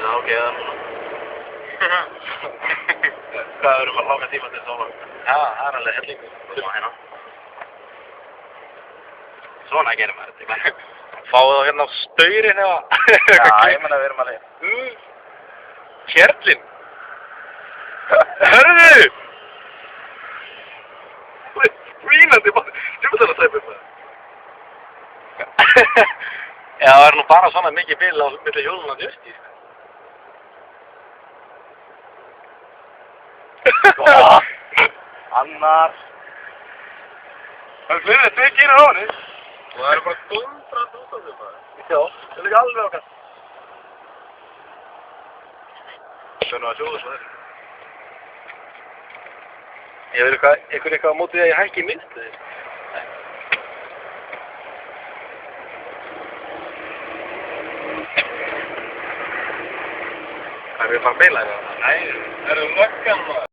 Já, ok, það er núna. Hvað erum að lága tíma til svona? Já, það er alveg hellingur. Svona hérna. Svona gerir maður þetta. Fáðu þá hérna á staurinn eða? Já, ég meina við erum alveg. Kjerlin! Hörðu! Vínandi bara, stjúðan að tæpa það. Já, það er nú bara svona mikið bil á milli hjóluna djursti. Annars. Það er fleiri 2 gírar á henni. Og það eru bara dundrað út af því bara. Já, það er líka alveg okkar. Það er nú að sjóða svo þessi. Ég veit eitthvað á móti því að ég hækki minnst. Það er bara beila þetta. Nei, það eru löggan maður.